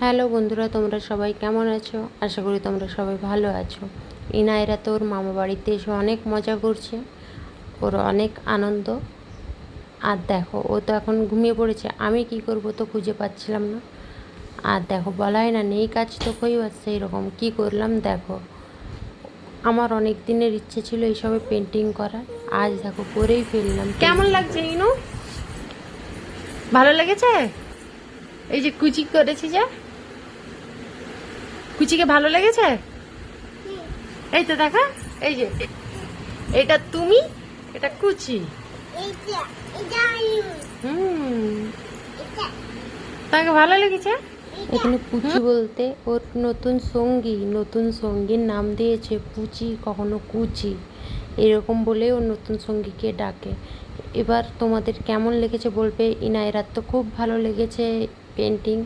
Hello বন্ধুরা, তোমরা সবাই কেমন আছো? আশা করি তোমরা সবাই ভালো আছো। ইনায়রা তো ওর মামা বাড়িতে এসে অনেক মজা করছে, ওর অনেক আনন্দ। আর দেখো, ও তো এখন ঘুমিয়ে পড়েছে। আমি কি করব তো খুঁজে পাচ্ছিলাম না। আর দেখো, বলা হয় না নেই কাজ তো কইবার, সেই রকম কী করলাম দেখো। আমার অনেক দিনের ইচ্ছে ছিল এইসবে পেন্টিং করার, আজ দেখো করেই ফেললাম। কেমন লাগছে ইনু? ভালো লেগেছে? এই যে কুচি করেছি, যে কুচিকে ভালো লেগেছে? এই তো দেখা, এই যে এটা তুমি, এটা কুচি। তাকে ভালো লেগেছে? এখানে পুচি বলতে ওর নতুন সঙ্গীর নাম দিয়েছে পুচি, কখনো কুচি, এরকম বলে ওর নতুন সঙ্গীকে ডাকে। এবার তোমাদের কেমন লেগেছে বলবে। ইনায়রার তো খুব ভালো লেগেছে পেন্টিং।